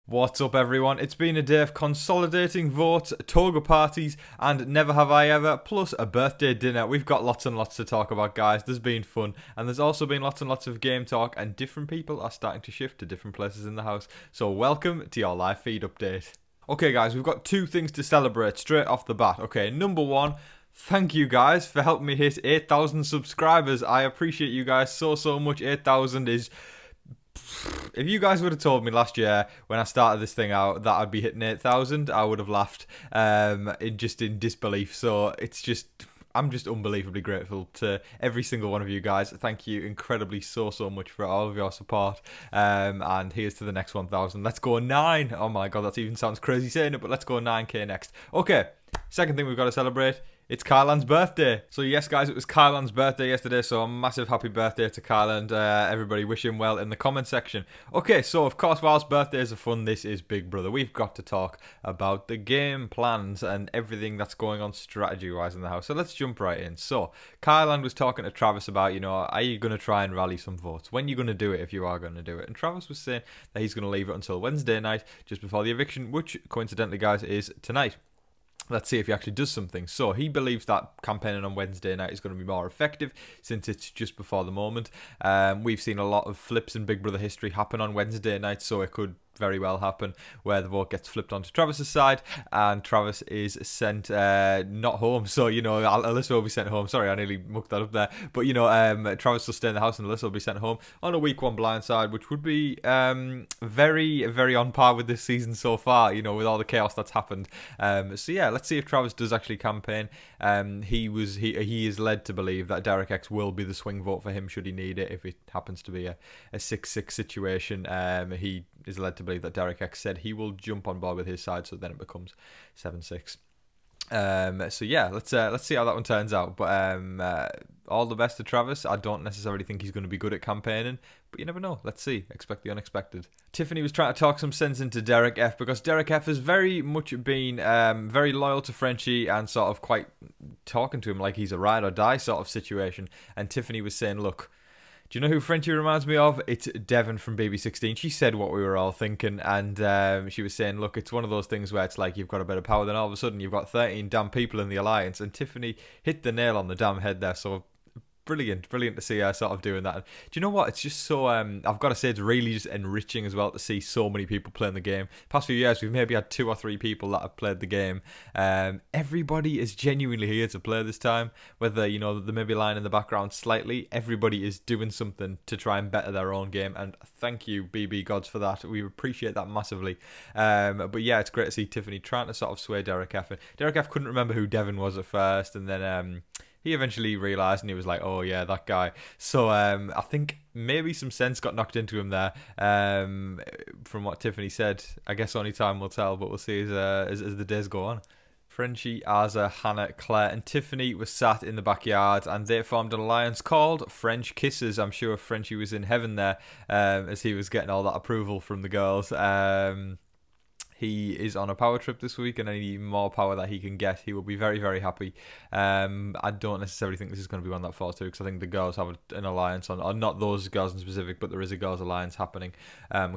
What's up everyone, it's been a day of consolidating votes, toga parties and never have I ever, plus a birthday dinner. We've got lots and lots to talk about guys, there's been fun and there's also been lots and lots of game talk and different people are starting to shift to different places in the house. So welcome to your live feed update. Okay guys, we've got two things to celebrate straight off the bat. Okay, number one, thank you guys for helping me hit 8,000 subscribers. I appreciate you guys so much. 8,000 is... If you guys would have told me last year when I started this thing out that I'd be hitting 8,000, I would have laughed in disbelief. So I'm just unbelievably grateful to every single one of you guys. Thank you incredibly so much for all of your support. And here's to the next 1,000. Let's go 9. Oh my god, that even sounds crazy saying it, but let's go 9k next. Okay, second thing we've got to celebrate. It's Kylan's birthday. So yes guys, it was Kylan's birthday yesterday, so a massive happy birthday to Kylan. Everybody wish him well in the comment section. Okay, so of course whilst birthdays are fun, this is Big Brother. We've got to talk about the game plans and everything that's going on strategy wise in the house. So let's jump right in. So Kylan was talking to Travis about, you know, are you going to try and rally some votes? When are you going to do it if you are going to do it? And Travis was saying that he's going to leave it until Wednesday night, just before the eviction, which coincidentally guys is tonight. Let's see if he actually does something. So he believes that campaigning on Wednesday night is going to be more effective since it's just before the moment. We've seen a lot of flips in Big Brother history happen on Wednesday night, so it could very well happen where the vote gets flipped onto Travis's side and Travis is sent not home. So, you know, Alyssa will be sent home. Sorry, I nearly mucked that up there. But, you know, Travis will stay in the house and Alyssa will be sent home on a week one blind side, which would be very on par with this season so far, you know, with all the chaos that's happened. So, yeah, let's see if Travis does actually campaign. He is led to believe that Derek X will be the swing vote for him should he need it. If it happens to be a 6-6 situation, he is led to believe that Derek X said he will jump on board with his side, so then it becomes 7-6. So yeah, let's see how that one turns out. But all the best to Travis. I don't necessarily think he's going to be good at campaigning, but you never know. Let's see. Expect the unexpected. Tiffany was trying to talk some sense into Derek F because Derek F has very much been very loyal to Frenchie and sort of quite talking to him like he's a ride or die sort of situation. And Tiffany was saying, look, do you know who Frenchie reminds me of? It's Devon from BB16. She said what we were all thinking, and she was saying, look, it's one of those things where it's like you've got a bit of power, then all of a sudden you've got 13 damn people in the alliance, and Tiffany hit the nail on the damn head there, so... Brilliant to see her sort of doing that. And do you know what? It's just so, I've got to say, it's really just enriching as well to see so many people playing the game. Past few years, we've maybe had 2 or 3 people that have played the game. Everybody is genuinely here to play this time. Whether, you know, they may be lying in the background slightly, everybody is doing something to try and better their own game. And thank you, BB Gods, for that. We appreciate that massively. But yeah, it's great to see Tiffany trying to sort of sway Derek F. And Derek F couldn't remember who Devon was at first, and then... he eventually realised and he was like, oh yeah, that guy. So I think maybe some sense got knocked into him there from what Tiffany said. I guess only time will tell, but we'll see as the days go on. Frenchie, Aza, Hannah, Claire and Tiffany were sat in the backyard and they formed an alliance called French Kisses. I'm sure Frenchie was in heaven there as he was getting all that approval from the girls. He is on a power trip this week, and any more power that he can get, he will be very happy. I don't necessarily think this is going to be one that falls through, because I think the girls have an alliance on, or not those girls in specific, but there is a girls' alliance happening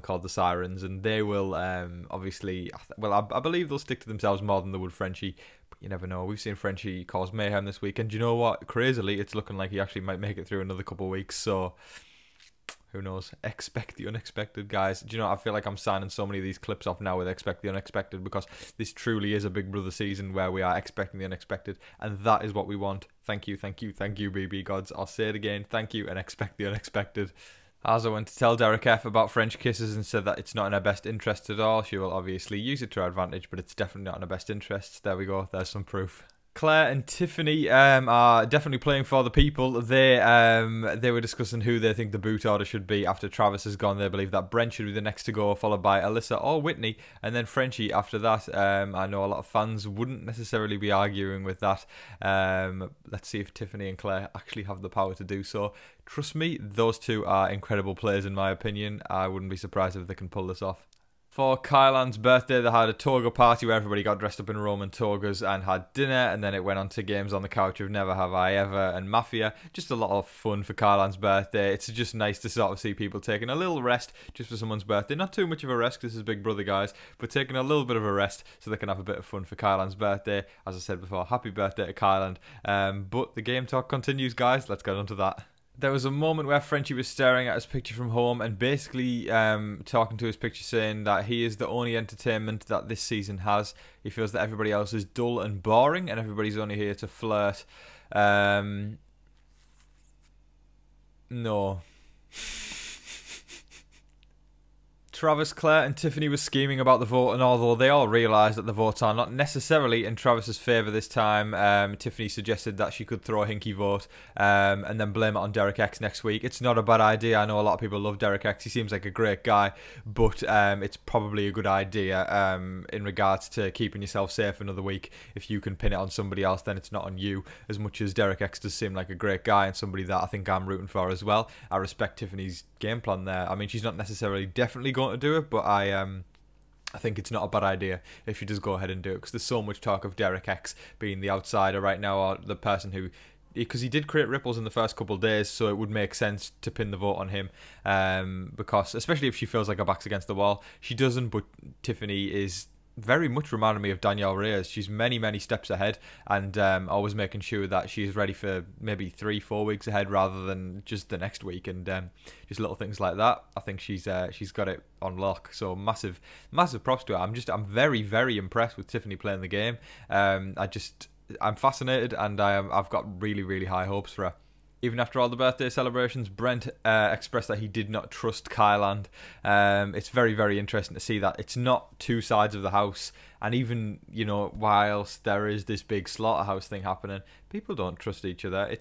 called the Sirens, and they will obviously, well, I believe they'll stick to themselves more than they would Frenchie. But you never know. We've seen Frenchie cause mayhem this week, and do you know what? Crazily, it's looking like he actually might make it through another couple of weeks. So. Who knows? Expect the unexpected, guys. Do you know, I feel like I'm signing so many of these clips off now with expect the unexpected, because this truly is a Big Brother season where we are expecting the unexpected, and that is what we want. Thank you, BB Gods. I'll say it again. Thank you, and expect the unexpected. Aza went to tell Derek F about French Kisses and said that it's not in her best interest at all. She will obviously use it to her advantage, but it's definitely not in her best interests. There we go. There's some proof. Claire and Tiffany are definitely playing for the people. They were discussing who they think the boot order should be after Travis has gone. They believe that Brent should be the next to go, followed by Alyssa or Whitney, and then Frenchie after that. I know a lot of fans wouldn't necessarily be arguing with that. Let's see if Tiffany and Claire actually have the power to do so. Trust me, those two are incredible players in my opinion. I wouldn't be surprised if they can pull this off. For Kylan's birthday, they had a toga party where everybody got dressed up in Roman togas and had dinner, and then it went on to games on the couch of Never Have I Ever and Mafia. Just a lot of fun for Kylan's birthday. It's just nice to sort of see people taking a little rest just for someone's birthday. Not too much of a rest, this is Big Brother, guys, but taking a little bit of a rest so they can have a bit of fun for Kylan's birthday. As I said before, happy birthday to Kylan. But the game talk continues, guys. Let's get on to that. There was a moment where Frenchie was staring at his picture from home and basically talking to his picture, saying that he is the only entertainment that this season has. He feels that everybody else is dull and boring and everybody's only here to flirt. No. Travis, Claire and Tiffany were scheming about the vote, and although they all realised that the votes are not necessarily in Travis's favour this time, Tiffany suggested that she could throw a hinky vote and then blame it on Derek X next week. It's not a bad idea. I know a lot of people love Derek X. He seems like a great guy, but it's probably a good idea in regards to keeping yourself safe another week. If you can pin it on somebody else, then it's not on you, as much as Derek X does seem like a great guy and somebody that I think I'm rooting for as well. I respect Tiffany's game plan there. I mean, she's not necessarily definitely going to do it, but I think it's not a bad idea if she does go ahead and do it, because there's so much talk of Derek X being the outsider right now, or the person who, because he did create ripples in the first couple of days, so it would make sense to pin the vote on him, because especially if she feels like her back's against the wall. She doesn't, but Tiffany is very much reminded me of Danielle Reyes. She's many steps ahead, and always making sure that she's ready for maybe 3-4 weeks ahead rather than just the next week, and just little things like that. I think she's got it on lock. So massive props to her. I'm very impressed with Tiffany playing the game. I'm fascinated, and I've got really high hopes for her. Even after all the birthday celebrations, Brent expressed that he did not trust Kylan. It's very interesting to see that it's not two sides of the house. And even, you know, whilst there is this big slaughterhouse thing happening, people don't trust each other.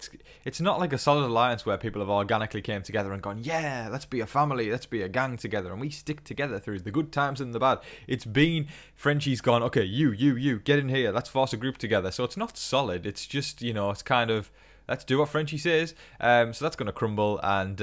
It's not like a solid alliance where people have organically came together and gone, yeah, let's be a family, let's be a gang together, and we stick together through the good times and the bad. It's been, Frenchie's gone, okay, you, get in here, let's force a group together. So it's not solid. It's just, you know, it's kind of, let's do what Frenchie says. So that's going to crumble, and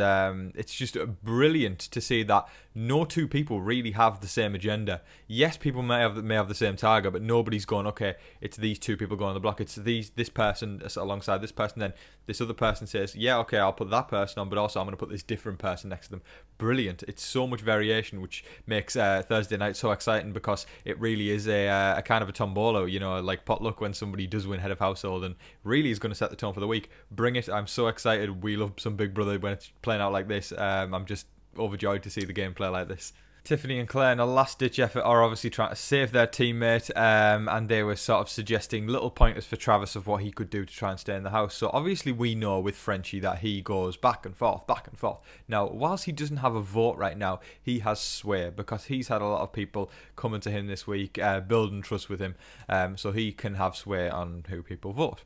it's just brilliant to see that no two people really have the same agenda. Yes, people may have the same target, but nobody's going, okay, it's these two people going on the block. It's this person alongside this person. Then this other person says, yeah, okay, I'll put that person on, but also I'm going to put this different person next to them. Brilliant. It's so much variation, which makes Thursday night so exciting, because it really is a kind of a tombola, you know, like potluck when somebody does win head of household, and really is going to set the tone for the week. Bring it. I'm so excited. We love some Big Brother when it's playing out like this. I'm just overjoyed to see the game play like this. Tiffany and Claire, in a last-ditch effort, are obviously trying to save their teammate, and they were sort of suggesting little pointers for Travis of what he could do to try and stay in the house. So obviously we know with Frenchie that he goes back and forth. Now, whilst he doesn't have a vote right now, he has sway, because he's had a lot of people coming to him this week, building trust with him, so he can have sway on who people vote.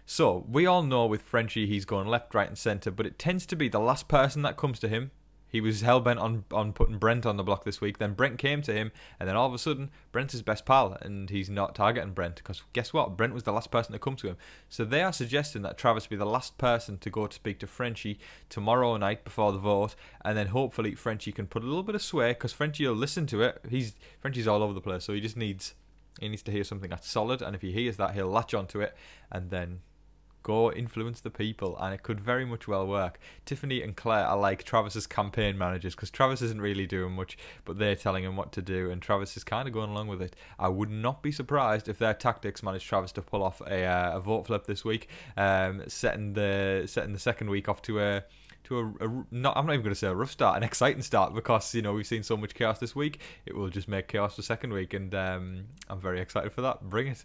So, we all know with Frenchie he's going left, right and centre, but it tends to be the last person that comes to him. He was hell-bent on putting Brent on the block this week, then Brent came to him, and then all of a sudden, Brent's his best pal, and he's not targeting Brent, because guess what? Brent was the last person to come to him. So they are suggesting that Travis be the last person to go to speak to Frenchie tomorrow night before the vote, and then hopefully Frenchie can put a little bit of sway, because Frenchie will listen to it. Frenchie's all over the place, so he needs to hear something that's solid, and if he hears that, he'll latch onto it, and then go influence the people, and it could very much well work. Tiffany and Claire are like Travis's campaign managers, because Travis isn't really doing much, but they're telling him what to do, and Travis is kind of going along with it. I would not be surprised if their tactics manage Travis to pull off a vote flip this week, setting the second week off to a I'm not even going to say a rough start, an exciting start, because, you know, we've seen so much chaos this week. It will just make chaos the second week, and I'm very excited for that. Bring it.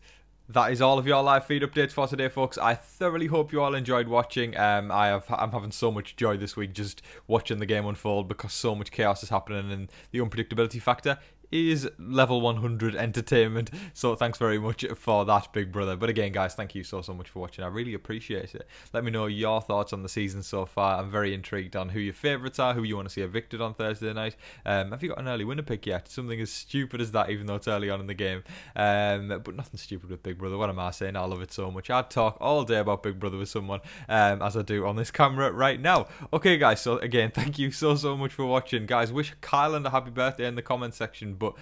That is all of your live feed updates for today, folks. I thoroughly hope you all enjoyed watching. I'm having so much joy this week just watching the game unfold, because so much chaos is happening, and the unpredictability factor is level 100 entertainment. So thanks very much for that, Big Brother. But again, guys, thank you so much for watching. I really appreciate it. Let me know your thoughts on the season so far. I'm very intrigued on who your favourites are, who you want to see evicted on Thursday night. Have you got an early winner pick yet? Something as stupid as that, even though it's early on in the game. But nothing stupid with Big Brother. What am I saying? I love it so much. I'd talk all day about Big Brother with someone, as I do on this camera right now. Okay, guys, so again, thank you so much for watching. Guys, wish Kylan a happy birthday in the comment section But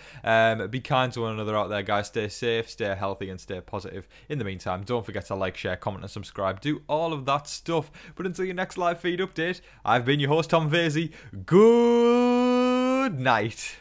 be kind to one another out there, guys. Stay safe, stay healthy, and stay positive. In the meantime, don't forget to like, share, comment, and subscribe. Do all of that stuff. But until your next live feed update, I've been your host, Tom Vasey. Good night.